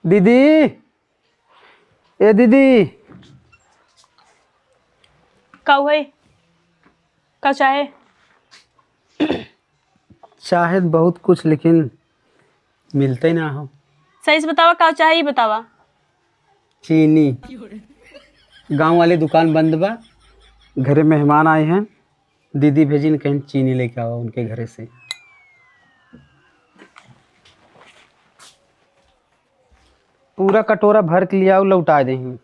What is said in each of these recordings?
दीदी, ए दीदी। कब है? कब चाहे? चाहे बहुत कुछ लेकिन मिलते ना हो। सही से बतावा, कब चाहे ये बतावा। चीनी। गांव वाले दुकान बंद बा, घरे मेहमान आए हैं, दीदी भेजी न कहीं चीनी लेके आओ उनके घरे से। पूरा कटोरा भर के लिया लौटा देंगे।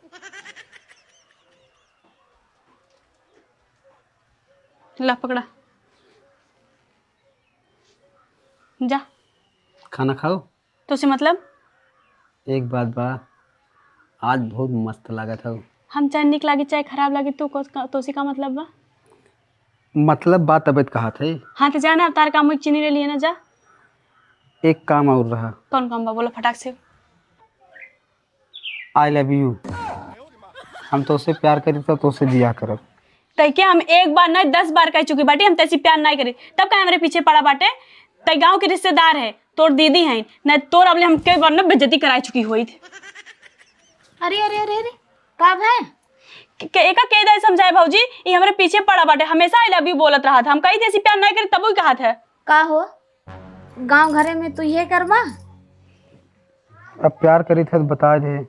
ला पकड़ा, जा। खाना खाओ। तो से मतलब? एक बात बा, आज बहुत मस्त लगा था। हम चाहे निक लागे चाहे खराब लागे तो से का मतलब बा? मतलब बात तबियत कहा थे। हाँ तो जाना, तार काम एक चीनी ले लिए ना, जा। एक काम और रहा। कौन काम बा, बोलो फटाक से। I love you. हम तो उससे प्यार करी तो उससे दिया करब। तय के हम एक बार नहीं 10 बार कह चुकी बाटे हम तैसी प्यार नहीं करी, तब का हमारे पीछे पड़ा बाटे। तय गांव के रिश्तेदार है, तोर दीदी है नहीं, तोर अबले हम कई बार न बेइज्जती कराई चुकी हुई थी। अरे अरे अरे अरे कब है एका कह दे समझाए भौजी, ये हमारे पीछे पड़ा बाटे, हमेशा आई लव यू बोलत रहा था। हम कही जैसी प्यार नहीं करी तब ही कहा था। का हो गांव घरे में तू ये करवा? अब प्यार करी थे तो बता दे।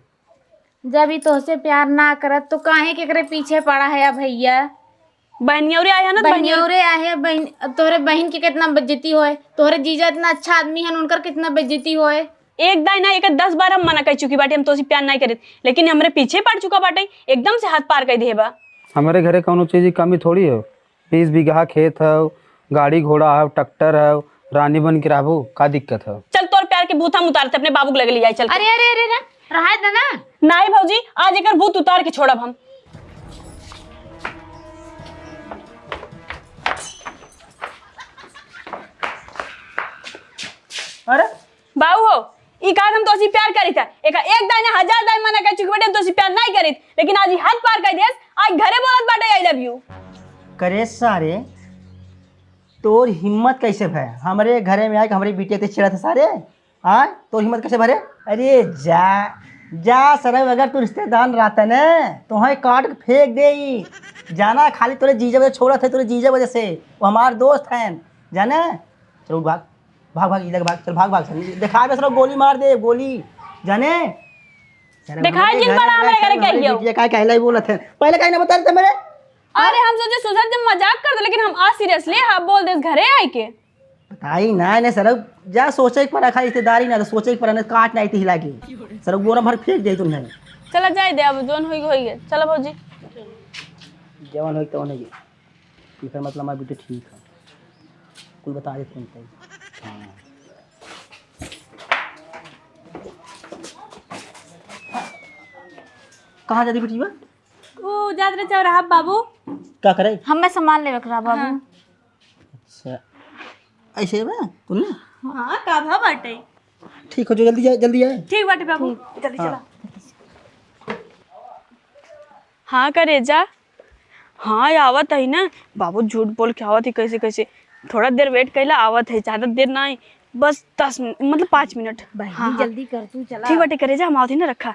जब ही तोहसे प्यार ना करत तो काहे केकरे पीछे पड़ा है भैया? बहनियोरे आया ना, बहनियोरे आहे। बहन तोहरे बहन की कितना बेइज्जती होए, तोहरे जीजा इतना अच्छा आदमी है उनकर कितना बेइज्जती होए। एक दाई ना एक 10 बार हम मना कर चुकी बाटे हम तो प्यार नहीं करे, लेकिन हमारे पीछे पड़ चुका बाटे, एकदम से हाथ पार कर दिए बा। हमारे घरे कौनो चीज की कमी थोड़ी हो। 20 बीघा खेत है, गाड़ी घोड़ा है, ट्रैक्टर है, रानी बन के रहबो, का दिक्कत है? चल तोर प्यार के भूत हम उतारते अपने बाबू के लगे ले चल। अरे अरे अरे रहा था ना। नहीं भौजी, आज एक भूत उतार के छोड़ब हम। अरे बाबू हो, ई काम हम तोसी प्यार करी था, एक दाई ना 1000 दाई मना कर चुकी बाटे तोसी प्यार नहीं करी, लेकिन आज ही हाथ पार कर दियस। आज घरे बोलत बाटे आई लव यू। करे सारे तोर हिम्मत कैसे भय हमरे घरे में आए कि हमारी बिटिया ते चिड़ा थे सारे? हाँ तोर हिम्मत कैसे भरे? अरे जा जा सरब, अगर तू रिश्तेदार रहता न तो वहीं काट के फेंक दे। जाना खाली तोरे जीजा वजह छोड़ा थे, तोरे जीजा वजह से वो हमारे दोस्त हैं जाना। चलो भाग भाग भाग इधर भाग, चल भाग भाग दिखा दे, गोली मार दे गोली जाने। दिखाई जिन बड़ा हमारे घरे कहियो। ये काय कहला ही बोलत है, पहले काहे ना बता रहे थे मेरे? अरे हम सोचे सुधर जब मजाक कर दे, लेकिन हम आज सीरियसली हम बोल दे घरे आई के। बताई ना ने सरब, जा सोचे पर रखा रिश्तेदारी ना तो सोचे पर काट नहीं थी हिला के सरब गोरा भर फेंक दे तुम्हें। चला जाए दे, अब जोन होई गए। चलो भौजी, जवान होई तो नहीं फिर मतलब हमारी बेटी ठीक है, कुल बता दे तुम। कहाँ जाती बेटी? ओ जात रे चौराहा बाबू। क्या करे? हमें सामान ले रखा बाबू। हाँ। अच्छा ऐसे है ना तूने? हां का भा बाटे। ठीक हो जो, जल्दी जाए जल्दी आए। ठीक बाटे बाबू, जल्दी चला। हाँ करे जा। हाँ आवत है ना बाबू, झूठ बोल के आवत है कैसे कैसे। थोड़ा देर वेट कैला, आवत है, ज्यादा देर नहीं, बस 10 मिनट मतलब 5 मिनट। हाँ जल्दी कर तू, चला। ठीक बाटे करे जा, हम आवत ही ना रखा।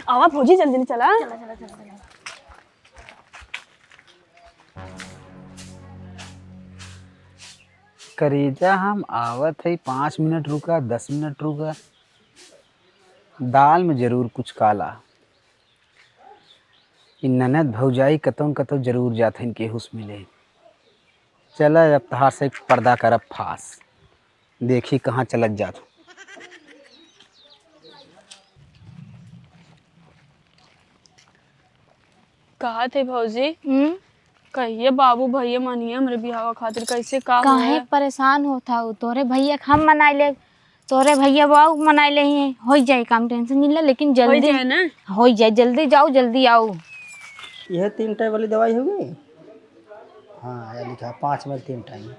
आवा भौजी जल्दी नहीं चला। करेजा हम आवत है, 5 मिनट रुका, 10 मिनट रुका, दाल में जरूर कुछ काला। इन ननद भौजाई कतौ कतौ जरूर जाते इनके हुस मिले। चला अब तहार से पर्दा करब फास, देखी कहाँ चलत जात। कहा थे भौजी? कहिए बाबू भैया मानिए हमरे बिहाव खातिर, कैसे का काहे परेशान होता हो? तोरे भैया हम मनाई ले, तोरे भैया बाबू मनाई ले ही हो जाए काम, टेंशन नहीं ले। लेकिन जल्दी हो जाए ना, हो जाए, जल्दी जाओ जल्दी आओ। यह 3 टाइम वाली दवाई होगी? हाँ यह लिखा 5 में 3 टाइम।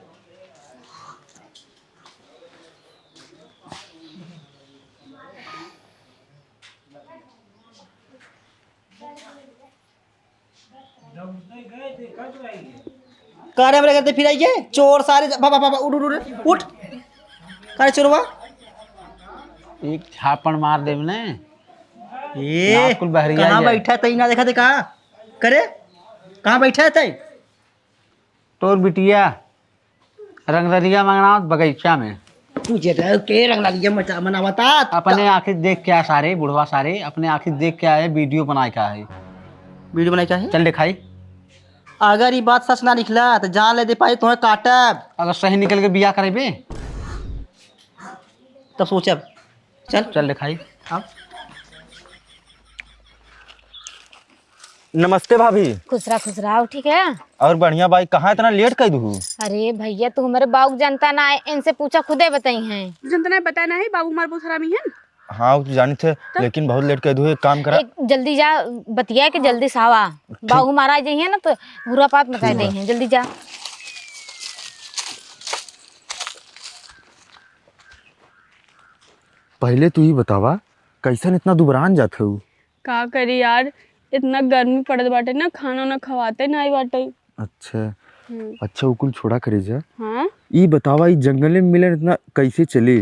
कारे हमरे करते फिर आइए चोर सारे, बाबा बाबा उठ उठ उठ उठ। कारे चोरवा एक झापड़ मार देव ने। ए नाक कुल बहरिया कहाँ है। बैठा तई ना देखा थे कहाँ करे कहाँ बैठा है तई तोर बिटिया रंगदरिया मंगना बगीचा में तुझे रह के रंग लग गया मचा मनावता अपने आंखें देख के आए सारे बुढ़वा सारे अपने आंखें देख के आए वीडियो बना के आए। वीडियो बनाई क्या है चल दिखाई। अगर ये बात सच ना निकला तो जान ले दे पाई तुम्हें काटब अगर सही निकल के बिया करेबे तब सोचब चल चल दिखाई। अब नमस्ते भाभी। खुसरा खुसरा ठीक है। और बढ़िया भाई, कहाँ इतना लेट कर दू? अरे भैया तू हमारे बाबू जनता ना है, इनसे पूछा खुदे बताई हैं। जनता ने बताया नहीं बाबू हमारे बहुत हरामी है। हाँ वो तो जानी थे, लेकिन बहुत लेट कर दू। एक काम करा, एक जल्दी जा बतिया के जल्दी सावा बाबू हमारा जाइए ना तो बुरा पात मचा दे हैं। जल्दी जा। पहले तू ही बतावा कैसन इतना दुबरान जात हो? का करी यार, इतना गर्मी पड़त बाटे ना, खाना ना खवाते ना बाटे। अच्छा अच्छा, उकुल छोड़ा करे जा। हाँ ई बतावा ई जंगल में मिलन इतना कैसे चले?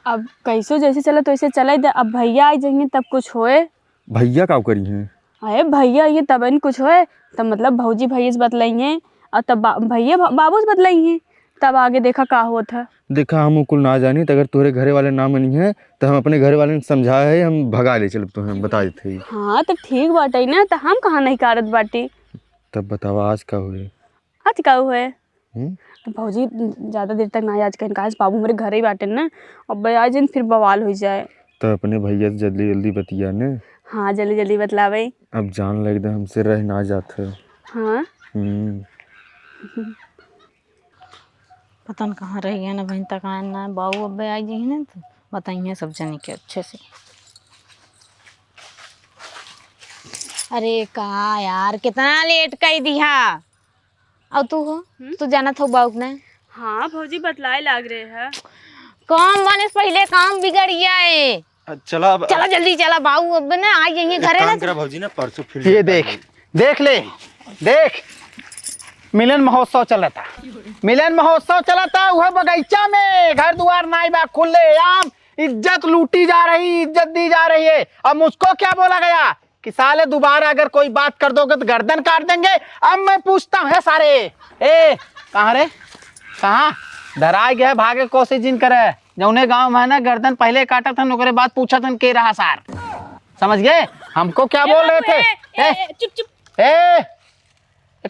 अब कैसे जैसे चला तो ऐसे चला दे। अब भैया आ जाएंगे तब कुछ होए। भैया का करी हैं? अरे भैया ये तब न कुछ होए तब मतलब भौजी भैया से बतलाइए और तब भैया बाबू से बतलाइए तब आगे देखा का हुआ था। देखा हम उकुल ना जानी तो अगर तोहरे घरे वाले ना मनी है तो हम अपने घरे वाले ने समझाया है, हम भगा ले चल तो हम बता देते। हाँ तो ठीक बाटे ना, तो हम कहाँ नहीं कारत बाटी। तब बतावा आज का हुए? आज का हुए तो भौजी ज़्यादा देर तक ना आज कहीं कहा बाबू मेरे घर ही बाटे ना, अब आ जाए फिर बवाल हो जाए। तो अपने भैया से जल्दी जल्दी बतिया ने। हाँ जल्दी जल्दी बतलावे। अब जान लग दे हमसे रह ना जात है। हाँ पता न कहाँ रह गया ना बहन तक ना बाबू अब आई जाइए ना तो बताइए सब जने के अच्छे से। अरे का यार कितना लेट कर दिया। और तू हो तू जाना था बाबू ने? हाँ भौजी बतलाए लाग रहे हैं। काम बने से पहले काम बिगड़ गया है। चला चला जल्दी चला बाबू अब ना आ जाइए घरे ना। भौजी ना परसों फिर ये देख देख ले देख, मिलन महोत्सव चला था। मिलन महोत्सव चला था वह बगीचा में, घर द्वार नाई बा खुले आम, इज्जत लूटी जा रही, इज्जत दी जा रही है। अब मुझको क्या बोला गया कि साले दोबारा अगर कोई बात कर दोगे तो गर्दन काट देंगे। अब मैं पूछता हूँ सारे, ए कहाँ रे, कहाँ धरा गया भागे कोशिश जिन करे जौने गांव में है ना गर्दन पहले काटा था नौकरे बाद पूछा था के रहा सार। समझ गए हमको क्या बोल रहे थे? चुप चुप।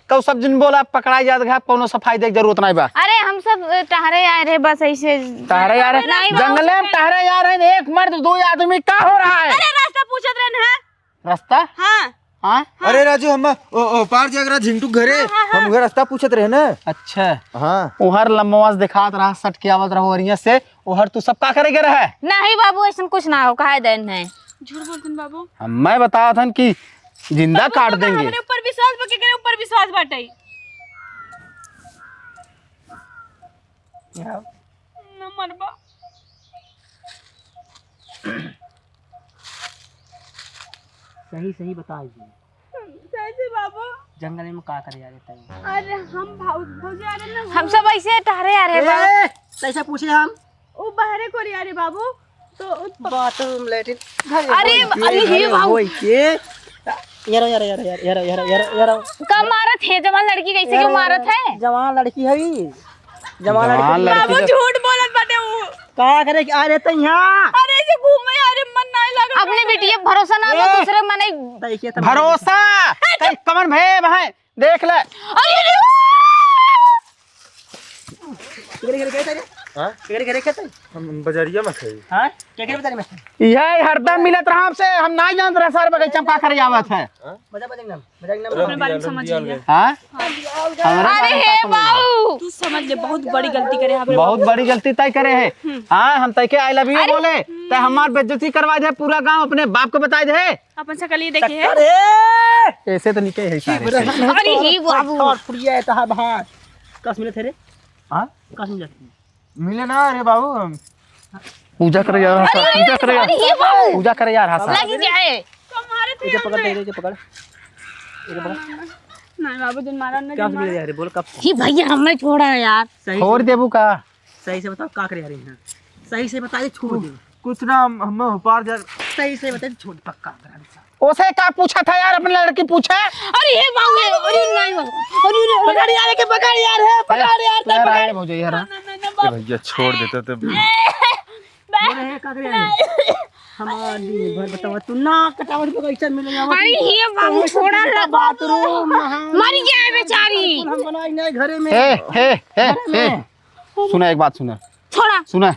कौ सब जिन बोला पकड़ाई जात घा कोनो सफाई देख जरूरत नहीं बा। अरे हम सब टहरे आए रहे बस ऐसे। टहरे यार जंगले में टहरे यार है, एक मर्द दो आदमी क्या हो रहा है? अरे रास्ता पूछत रहे हैं। रास्ता? हाँ हाँ अरे राजू हम ओ पार जागरा झिंटू घरे हम उधर रास्ता पूछत रहे ना। अच्छा हाँ उहर लम्बवास दिखात रहा सट के आवत रहो अरिया से उहर तू सब का करेगे रहे? नहीं बाबू ऐसा कुछ ना हो कहा देन है। झूठ बोलते हैं बाबू। मैं बताया था कि जिंदा काट देंगे। हमारे ऊपर विश्वास बाटे के ऊपर विश्वास बाटे न मरबा। सही सही बता दीजिए कैसे बाबू? जंगल में का करे यार तई अरे हम भौजी आ रहे ना, हम सब ऐसे टहरे आ रहे बाबू। कैसे पूछे हम वो बाहरे को आ रहे बाबू तो बाथरूम लेटिन अरे अरे ये बाबू के यार यार यार यार यार यार यार यार कब मारत है जवान लड़की कैसे क्यों मारत है? जवान लड़की है जवान जवान लड़की बाबू झूठ बोलत बाटे वो। का करे आ रहे तई यहाँ अरे ऐसे घूमे अरे मन नहीं लगा। अपने बेटी पे भरोसा ना हो दूसरे मने। देखिए भरोसा कमन भे भाई देख ले। हम बजरिया में थे। हां क्या बता रहे मैं यही हरदम मिलत रहा हमसे, हम नहीं जानत रहे सर बगीचा का करे आवत है। अपने बारे में समझ लिया। हाँ अरे हे बाबू तू समझ ले बहुत बड़ी गलती करे यहाँ पे। बहुत बड़ी गलती तय करे है। हाँ हम तय के आई लव यू बोले तय हमार बेइज्जती करवा दे, पूरा गांव अपने बाप को बता दे। अपन शकल ये देखे है। अरे ऐसे तो निकले है सारे। अरे हे बाबू और फुड़िया है तहां बाहर कस मिले थे रे हाँ कस मिले मिले ना। अरे बाबू पूजा करे यार, पूजा करे यार, अरे हे बाबू पूजा करे यार। हाँ लग जाए। तुम्हारे थे इधर पकड़ दे इधर पकड़ नहीं बाबू जिन मारा ना क्या मिले यार बोल कब ये भैया हमें छोड़ा यार। सही छोड़ देबू का सही से बताओ का करे यार यहाँ सही से बता दे छोड़ दे कुछ ना हम ऊपर जा सही से बता छोड़ पक्का उसे क्या पूछा था यार, अपनी लड़की पूछे। अरे हे बाबू अरे नहीं बाबू अरे पकड़ यार के पकड़ यार है पकड़ यार यार आए भौजी यार। भैया छोड़ देते तो बोले काकरे हमारी भर बताओ तू ना कटावट पे कैसे मिलेगा। अरे हे बाबू छोड़ा ना बाथरूम मर जाए बेचारी। हम बनाई नहीं घरे में। हे सुना एक बात, सुना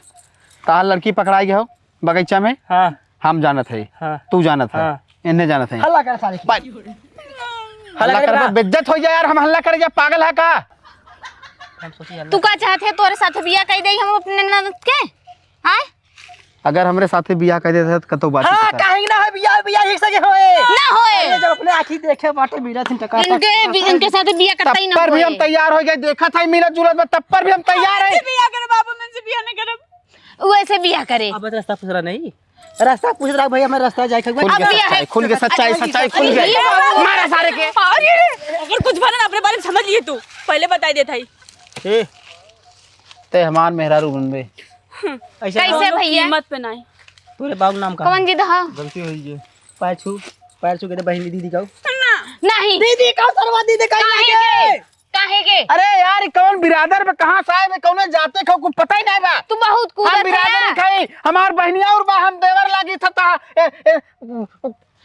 कहा लड़की पकड़ाई गया हो बगीचा में। हां हम जानत है, हाँ। तू जानत है, इन्हें जानत है। हल्ला कर सारे हल्ला कर बेइज्जत हो जाए यार। हम हल्ला करे जा, पागल है का। हम सोची तू का चाहते तोरे साथ बियाह कर दे हम अपने ननद के आए। अगर हमरे साथे बियाह कर देते तो कतो बात हां काहे ना है बिया एक सके होए ना होए जब अपने आंखी देखे बाटे मीरा सिंह टका इनके साथ बियाह करता ही ना तब पर भी हम होए। तैयार हो गए, देखा था मिलत जुलत में, तब पर भी हम तैयार है। बिया करे बाबू, मैं से बिया नहीं करब। वैसे बियाह करे। अब रास्ता पूछ रहा नहीं, रास्ता पूछ रहा भैया मैं रास्ता जाए खुल के सच्चाई, खुल के सच्चाई खुल गई। मारा सारे के। अगर कुछ बना ना अपने बारे में समझ लिए तू, पहले बताई देता ही। ए ते हमार मेहरारू बनबे ऐसा कैसे भैया कीमत पे नहीं। तोरे बाबू नाम का कौन जी दहा गलती हुई है। पैर छू के बहन दीदी का नहीं दीदी का सरवा दीदी का काहे के अरे यार कौन बिरादर में कहां से आए में कौन जाते खो कुछ पता ही नहीं बा। तू बहुत हम कूदत बिरादर है। खाई हमार बहनिया और बा हम देवर लागी था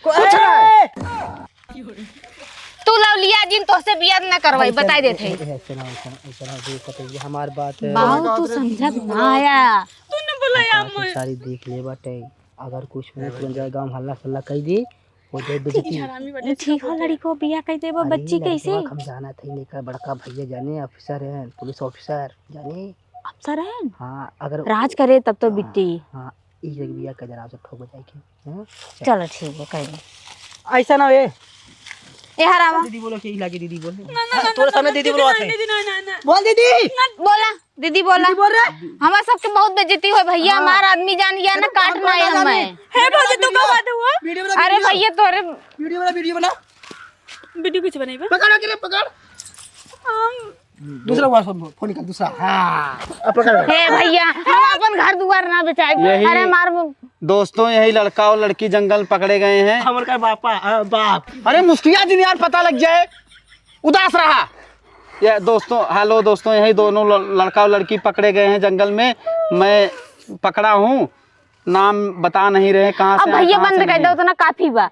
कुछ नहीं। तू लवलिया जिन तोसे बियाह ना करवाई बताई देते हमार बात बाबू तू समझत ना आया। तूने बुलाया मुझे। सारी देख ले बाटे अगर कुछ हो जाए गांव हल्ला सल्ला कह दी हो जाए बेइज्जती। ठीक हो लड़ी को बियाह कर देबो बच्ची कैसे हम जाना थे लेकर बड़का भैया जाने ऑफिसर हैं पुलिस ऑफिसर जाने अफसर है हाँ अगर राज करे तब तो बिट्टी। हाँ इस जगह बिया का जरा से ठोक जाए चलो ठीक है कर दे। ऐसा ना ये ए हरावा दीदी बोलो कि लागी दीदी बोले तोरे सामने दीदी बोलो आते ना बोल दीदी बोला दीदी बोला बोल रहे हमारा सबके बहुत बेइज्जती हो भैया। हमारा आदमी जान गया ना काटना है हमें। हे भौजी तू का बात हुआ? वीडियो बना अरे भैया तोरे वीडियो बना वीडियो कुछ बनाई बा? पकड़ के पकड़ दूसरा फोन निकाल दूसरा हाँ अब पकड़ हे भैया हम अपन घर दुआर ना बेचाए। यही- अरे मार दोस्तों यही लड़का और लड़की जंगल पकड़े गए हैं। हमर का बाप अरे मुस्किया दिन यार पता लग जाए, उदास रहा। ये दोस्तों हेलो दोस्तों, यही दोनों लड़का और लड़की पकड़े गए हैं जंगल में। मैं पकड़ा हूँ, नाम बता नहीं रहे कहाँ से अब आए, भैया कहाँ से बंद कर नहीं। दो तो ना काफी बा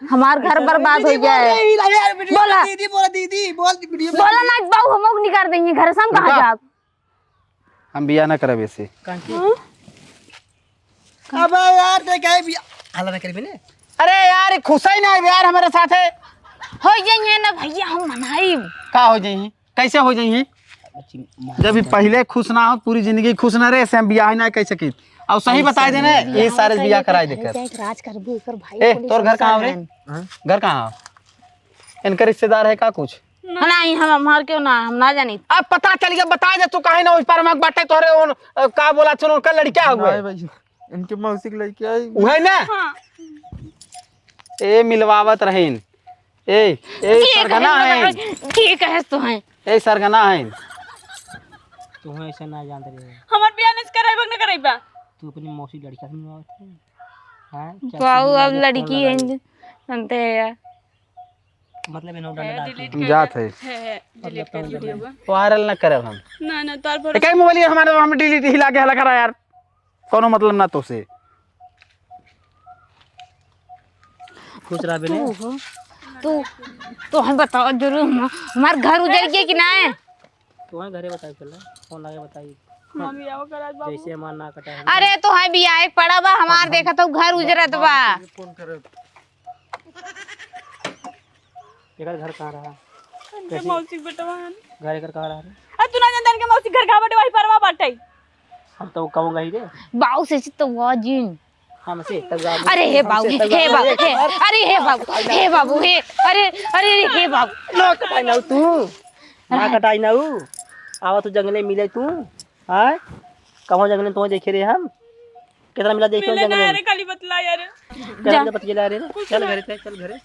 हमार घर बर्बाद हो जाए। बोला दीदी बोला दीदी बोल वीडियो बोला ना बाबू हम लोग निकाल देंगे घर से हम कहाँ जाब। हम बिया ना करे वैसे। अब यार देख है हल्ला ना कर बने अरे यार खुश ही नहीं यार हमारे साथ है। हो जाएंगे ना भैया हम मनाई। का हो जाइए कैसे हो जाइए जब भी पहले खुश ना हो पूरी जिंदगी खुश ना रहे, ऐसे हम बियाह ना कर सके। और सही बता देना ये सारे बियाह कराए देकर। राज कर भी कर भाई ए तोर घर कहाँ हो रे? घर कहाँ हो? इनका रिश्तेदार है का कुछ? नहीं हम हमार क्यों ना हम ना जानी। अब पता चल गया, बता दे तू काहे ना उस पर में बाटे तोरे उन का बोला सुनो उनका लड़का हुआ है इनके मौसी की लड़की आई वही ना। ए मिलवावत रहीन ए सरगना है ठीक है तो है ए सरगना है। तू ऐसा ना जानते रे हमार बिया नहीं कराइबा ना कराइबा। तू अपनी मौसी लड़का से मिलवाते हां बाबू अब लड़की है सुनते हैं यार। मतलब इन्हों डंडा हम जात है डिलीट कर वीडियो को। वायरल ना करे हम। ना ना तार पर कई मोबाइल हमारे हम डिलीट हिला के हला करा यार, कोनो मतलब ना तो से। खुश रह बने तू हमें बताओ जरूर हमार घर उजड़ गया कि ना है। तो घरे बताई पहले फोन लगे बताई हम बिया करा बाबू। जैसे हमार ना कटा है अरे तो है भी आए पड़ा बा हमार देखा तो घर उजड़त बा। एकर घर कहां रहा के मौसी बेटवा है। घर एकर कहां रहा आ तू ना जानता के मौसी घर का बाटे वही परवा बाटे। हम तो कहूंगा ही रे बाऊ से तो वो जिन हमसे तक अरे हे बाबू हे बाबू हे अरे हे बाबू हे अरे अरे हे बाबू ना कटाई ना तू ना कटाई ना आवा तू जंगले मिले तू हां कहां जंगले तो देखे रे हम कितना मिला देखो मिले ना जंगले यार खाली बतला यार। कितना बत गेला रे चल घरे चल घरे